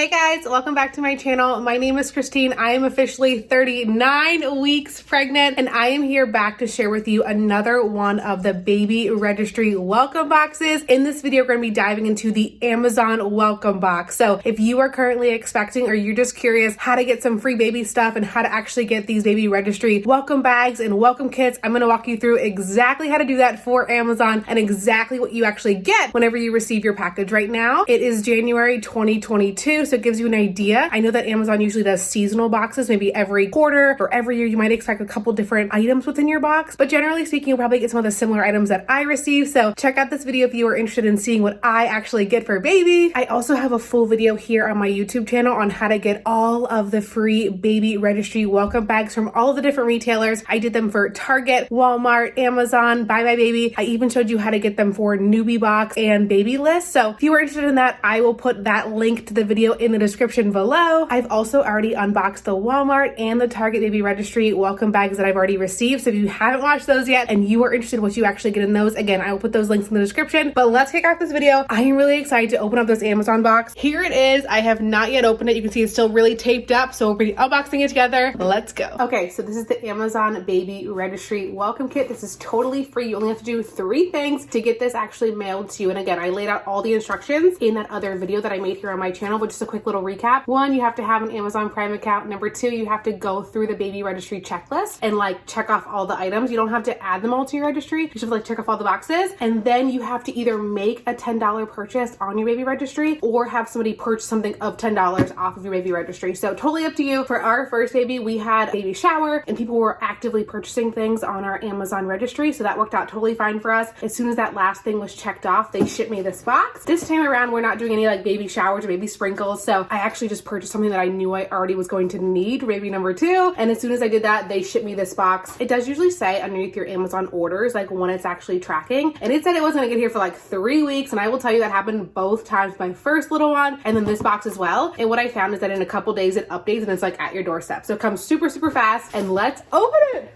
Hey guys, welcome back to my channel. My name is Christine. I am officially 39 weeks pregnant and I am here back to share with you another one of the baby registry welcome boxes. In this video, we're going to be diving into the Amazon welcome box. So if you are currently expecting or you're just curious how to get some free baby stuff and how to actually get these baby registry welcome bags and welcome kits, I'm going to walk you through exactly how to do that for Amazon and exactly what you actually get whenever you receive your package. Right now, it is January 2022. So it gives you an idea. I know that Amazon usually does seasonal boxes, maybe every quarter or every year you might expect a couple different items within your box, but generally speaking, you'll probably get some of the similar items that I receive. So check out this video if you are interested in seeing what I actually get for baby. I also have a full video here on my YouTube channel on how to get all of the free baby registry welcome bags from all of the different retailers. I did them for Target, Walmart, Amazon, Bye Bye Baby. I even showed you how to get them for Newbie Box and Baby List. So if you are interested in that, I will put that link to the video in the description below. I've also already unboxed the Walmart and the Target baby registry welcome bags that I've already received. So if you haven't watched those yet and you are interested in what you actually get in those, again, I will put those links in the description. But let's kick off this video. I am really excited to open up this Amazon box. Here it is. I have not yet opened it. You can see it's still really taped up. So we'll be unboxing it together. Let's go. Okay, so this is the Amazon baby registry welcome kit. This is totally free. You only have to do 3 things to get this actually mailed to you. And again, I laid out all the instructions in that other video that I made here on my channel, but just a quick little recap. 1, you have to have an Amazon Prime account. Number 2, you have to go through the baby registry checklist and like check off all the items. You don't have to add them all to your registry. You just have to like check off all the boxes. And then you have to either make a $10 purchase on your baby registry or have somebody purchase something of $10 off of your baby registry. So totally up to you. For our first baby, we had a baby shower and people were actively purchasing things on our Amazon registry. So that worked out totally fine for us. As soon as that last thing was checked off, they shipped me this box. This time around, we're not doing any like baby showers or baby sprinkles. So I actually just purchased something that I knew I already was going to need for baby number 2. And as soon as I did that, they shipped me this box. It does usually say underneath your Amazon orders, like when it's actually tracking. And it said it wasn't gonna get here for like 3 weeks. And I will tell you that happened both times with my first little one and then this box as well. And what I found is that in a couple days it updates and it's like at your doorstep. So it comes super, super fast. And let's open it.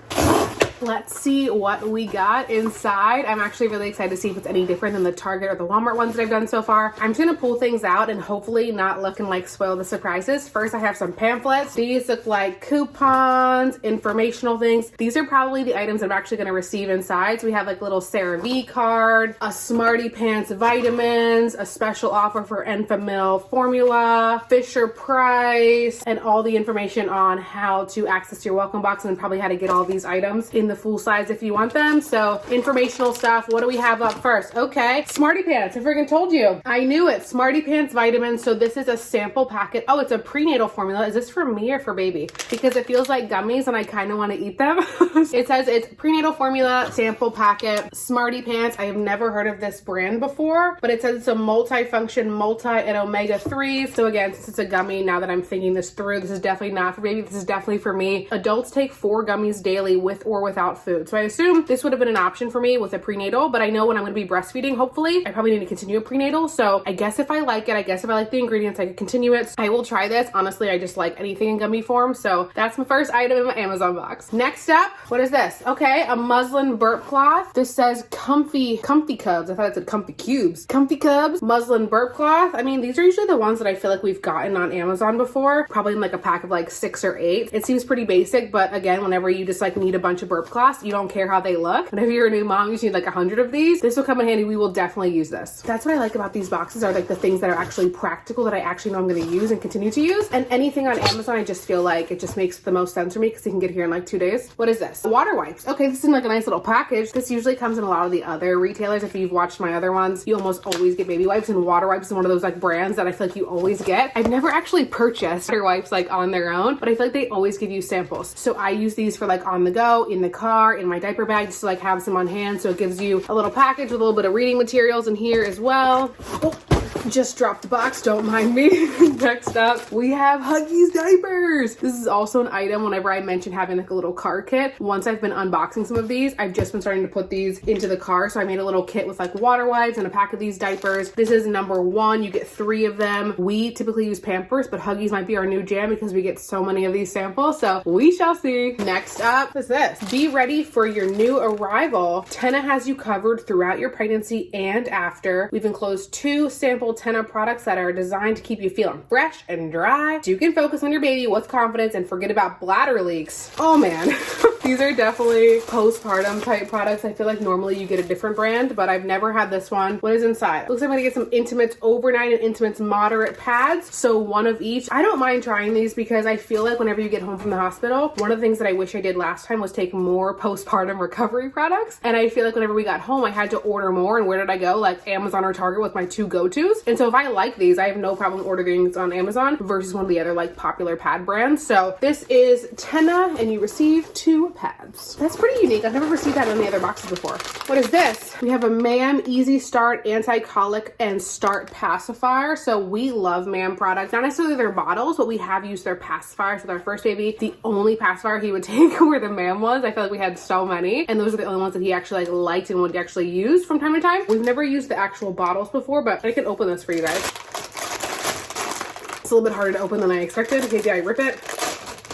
Let's see what we got inside. I'm actually really excited to see if it's any different than the Target or the Walmart ones that I've done so far. I'm just gonna pull things out and hopefully not look and like spoil the surprises. First, I have some pamphlets. These look like coupons, informational things. These are probably the items I'm actually gonna receive inside. So we have like little CeraVe card, a Smarty Pants vitamins, a special offer for Enfamil formula, Fisher Price, and all the information on how to access your welcome box and probably how to get all these items in the full size if you want them. So informational stuff. What do we have up first? Okay, Smarty Pants. I freaking told you. I knew it. Smarty Pants vitamins. So this is a sample packet. Oh, it's a prenatal formula. Is this for me or for baby? Because it feels like gummies and I kind of want to eat them. It says it's prenatal formula sample packet. Smarty Pants. I have never heard of this brand before, but it says it's a multi-function, multi and omega-3s. So again, since it's a gummy, now that I'm thinking this through, this is definitely not for baby. This is definitely for me. Adults take 4 gummies daily with or without food. So I assume this would have been an option for me with a prenatal, but I know when I'm going to be breastfeeding, hopefully, I probably need to continue a prenatal. So I guess if I like it, I guess if I like the ingredients, I could continue it. I will try this. Honestly, I just like anything in gummy form. So that's my first item in my Amazon box. Next up, what is this? Okay, a muslin burp cloth. This says comfy cubs. I thought it said comfy cubes. Comfy cubs, muslin burp cloth. I mean, these are usually the ones that I feel like we've gotten on Amazon before, probably in like a pack of like 6 or 8. It seems pretty basic, but again, whenever you just like need a bunch of burp cloths, you don't care how they look. Whenever you're a new mom, you just need like 100 of these. This will come in handy. We will definitely use this. That's what I like about these boxes, are like the things that are actually practical that I actually know I'm going to use and continue to use. And anything on Amazon, I just feel like it just makes the most sense for me because you can get here in like 2 days. What is this? Water wipes. Okay, this is in like a nice little package. This usually comes in a lot of the other retailers. If you've watched my other ones, you almost always get baby wipes, and water wipes is one of those like brands that I feel like you always get. I've never actually purchased water wipes like on their own, but I feel like they always give you samples. So I use these for like on the go, in the car, in my diaper bag, just to like have some on hand. So it gives you a little package with a little bit of reading materials in here as well. Oh, just dropped the box, don't mind me. Next up, we have Huggies diapers. This is also an item whenever I mention having like a little car kit. Once I've been unboxing some of these, I've just been starting to put these into the car. So I made a little kit with like water wipes and a pack of these diapers. This is number 1. You get 3 of them. We typically use Pampers, but Huggies might be our new jam because we get so many of these samples. So we shall see. Next up is this. Be ready for your new arrival. Tenna has you covered throughout your pregnancy and after. We've enclosed 2 sample 10 of products that are designed to keep you feeling fresh and dry so you can focus on your baby with confidence and forget about bladder leaks. Oh man. These are definitely postpartum type products. I feel like normally you get a different brand, but I've never had this one. What is inside? Looks like I'm gonna get some Intimates Overnight and Intimates Moderate pads. So one of each. I don't mind trying these because I feel like whenever you get home from the hospital, one of the things that I wish I did last time was take more postpartum recovery products. And I feel like whenever we got home, I had to order more. And where did I go? Like Amazon or Target with my two go-tos. And so if I like these, I have no problem ordering these on Amazon versus one of the other like popular pad brands. So this is Tenna and you receive 2 pads. That's pretty unique. I've never received that in the other boxes before. What is this? We have a MAM Easy Start Anti-Colic and Start Pacifier. So we love MAM products. Not necessarily their bottles, but we have used their pacifiers with our first baby. The only pacifier he would take were the MAM ones. I feel like we had so many, and those are the only ones that he actually like liked and would actually use from time to time. We've never used the actual bottles before, but I can open this for you guys. It's a little bit harder to open than I expected. Maybe I rip it.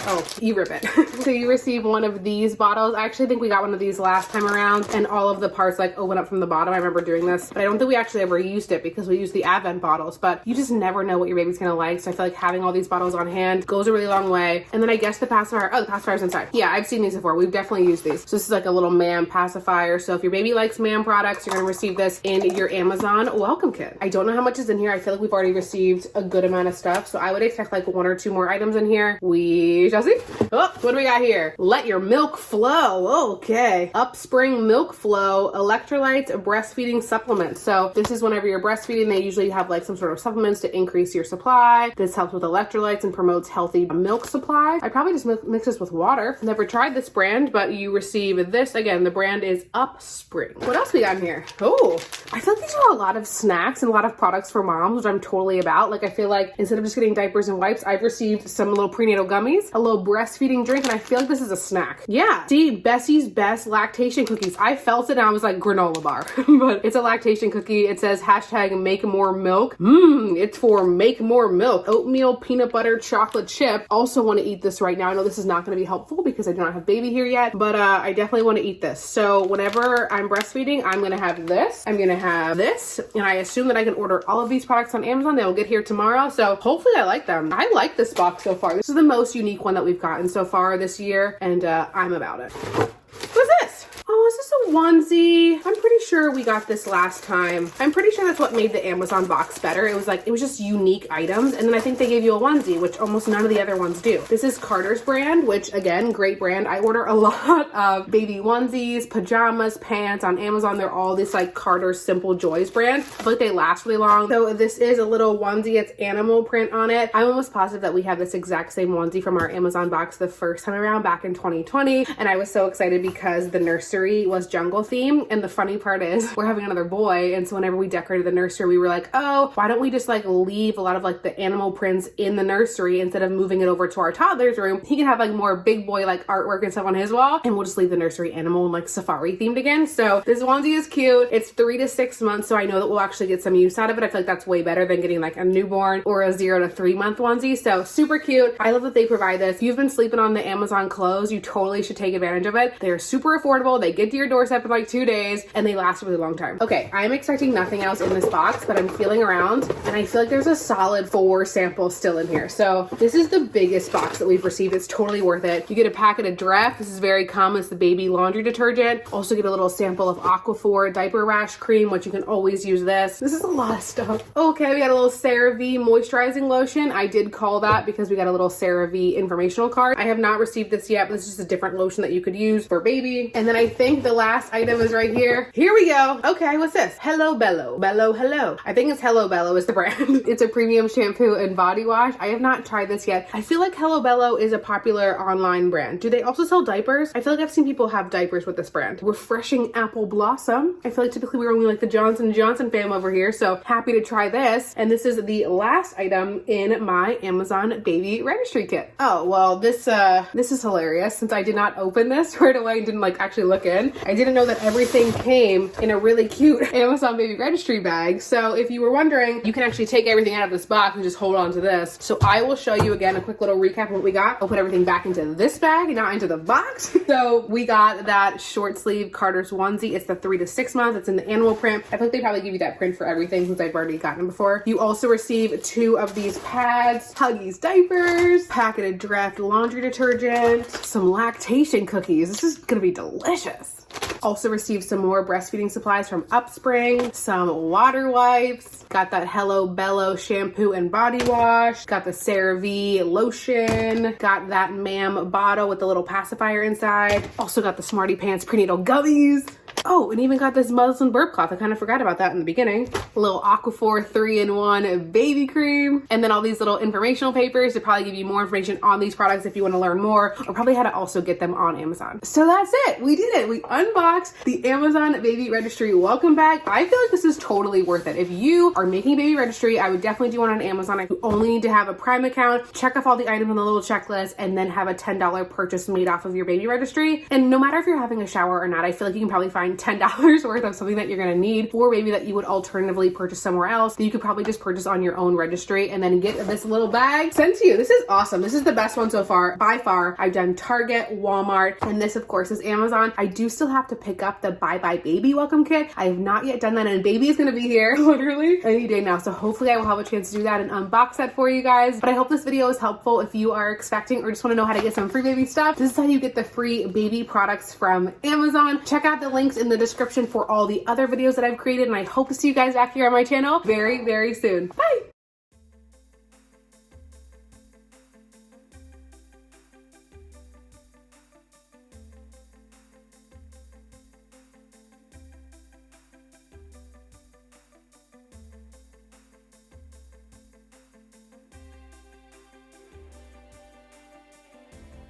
Oh, you rip it. So you receive one of these bottles. I actually think we got one of these last time around and all of the parts like open up from the bottom. I remember doing this, but I don't think we actually ever used it because we used the Advent bottles, but you just never know what your baby's gonna like. So I feel like having all these bottles on hand goes a really long way. And then I guess the pacifier, oh, the pacifier's inside. Yeah, I've seen these before. We've definitely used these. So this is like a little MAM pacifier. So if your baby likes MAM products, you're gonna receive this in your Amazon welcome kit. I don't know how much is in here. I feel like we've already received a good amount of stuff. So I would expect like 1 or 2 more items in here. We shall see. Oh, what do we got here? Let your milk flow. Okay. Upspring Milk Flow Electrolytes Breastfeeding Supplements. So this is whenever you're breastfeeding, they usually have like some sort of supplements to increase your supply. This helps with electrolytes and promotes healthy milk supply. I probably just mix this with water. Never tried this brand, but you receive this. Again, the brand is Upspring. What else we got in here? Oh, I feel like these are a lot of snacks and a lot of products for moms, which I'm totally about. Like I feel like instead of just getting diapers and wipes, I've received some little prenatal gummies, a little breastfeeding drink, and I feel like this is a snack. Yeah. See, Bessie's Best Lactation Cookies. I felt it and I was like granola bar, but it's a lactation cookie. It says hashtag make more milk. It's for make more milk. Oatmeal peanut butter chocolate chip. Also want to eat this right now. I know this is not going to be helpful because I do not have baby here yet, but I definitely want to eat this. So whenever I'm breastfeeding, I'm going to have this. I'm going to have this, and I assume that I can order all of these products on Amazon. They will get here tomorrow. So hopefully I like them. I like this box so far. This is the most unique one that we've gotten so far this year, and I'm about it. What's this? Oh, is this a onesie? I'm pretty sure we got this last time. I'm pretty sure that's what made the Amazon box better. It was just unique items. And then I think they gave you a onesie, which almost none of the other ones do. This is Carter's brand, which again, great brand. I order a lot of baby onesies, pajamas, pants on Amazon. They're all this like Carter's Simple Joys brand. I feel like they last really long. So this is a little onesie. It's animal print on it. I'm almost positive that we have this exact same onesie from our Amazon box the first time around back in 2020. And I was so excited because the nursery was jungle theme. And the funny part is we're having another boy. And so whenever we decorated the nursery, we were like, oh, why don't we just like leave a lot of like the animal prints in the nursery instead of moving it over to our toddler's room? He can have like more big boy like artwork and stuff on his wall, and we'll just leave the nursery animal and like safari themed again. So this onesie is cute. It's 3 to 6 months. So I know that we'll actually get some use out of it. I feel like that's way better than getting like a newborn or a 0 to 3 month onesie. So super cute. I love that they provide this. If you've been sleeping on the Amazon clothes, you totally should take advantage of it. They're super affordable. They get to your doorstep in like 2 days and they last a really long time. Okay, I'm expecting nothing else in this box, but I'm feeling around and I feel like there's a solid 4 samples still in here. So this is the biggest box that we've received. It's totally worth it. You get a packet of Dreft. This is very common. It's the baby laundry detergent. Also get a little sample of Aquaphor diaper rash cream, which you can always use this. This is a lot of stuff. Okay, we got a little CeraVe moisturizing lotion. I did call that because we got a little CeraVe informational card. I have not received this yet, but this is just a different lotion that you could use for baby. And then I think the last item is right here. Here we go. Okay, what's this? Hello Bello. Bello Hello. I think it's Hello Bello is the brand. It's a premium shampoo and body wash. I have not tried this yet. I feel like Hello Bello is a popular online brand. Do they also sell diapers? I feel like I've seen people have diapers with this brand. Refreshing Apple Blossom. I feel like typically we're only like the Johnson & Johnson fam over here, so happy to try this. And this is the last item in my Amazon baby registry kit. Oh, well, this is hilarious since I did not open this right away and didn't like actually look in. I did didn't know that everything came in a really cute Amazon baby registry bag. So if you were wondering, you can actually take everything out of this box and just hold on to this. So I will show you again a quick little recap of what we got. I'll put everything back into this bag, not into the box. So we got that short sleeve Carter's onesie. It's the 3 to 6 months. It's in the animal print. I think they probably give you that print for everything since I've already gotten them before. You also receive 2 of these pads, Huggies diapers, packet of Draft laundry detergent, some lactation cookies. This is gonna be delicious. Also received some more breastfeeding supplies from Upspring, some water wipes, got that Hello Bello shampoo and body wash, got the CeraVe lotion, got that Ma'am bottle with the little pacifier inside, also got the Smarty Pants prenatal gummies. Oh, and even got this muslin burp cloth. I kind of forgot about that in the beginning. A little Aquaphor 3-in-1 baby cream. And then all these little informational papers to probably give you more information on these products if you want to learn more, or probably how to also get them on Amazon. So that's it. We did it. We unboxed the Amazon Baby Registry welcome bag. I feel like this is totally worth it. If you are making Baby Registry, I would definitely do one on Amazon. You only need to have a Prime account, check off all the items on the little checklist, and then have a $10 purchase made off of your Baby Registry. And no matter if you're having a shower or not, I feel like you can probably find $10 worth of something that you're gonna need for baby that you would alternatively purchase somewhere else that you could probably just purchase on your own registry and then get this little bag sent to you. This is awesome. This is the best one so far. By far, I've done Target, Walmart, and this of course is Amazon. I do still have to pick up the Bye Bye Baby welcome kit. I have not yet done that, and baby is gonna be here literally any day now. So hopefully I will have a chance to do that and unbox that for you guys. But I hope this video is helpful if you are expecting or just wanna know how to get some free baby stuff. This is how you get the free baby products from Amazon. Check out the links in the description for all the other videos that I've created, and I hope to see you guys back here on my channel very, very soon. Bye!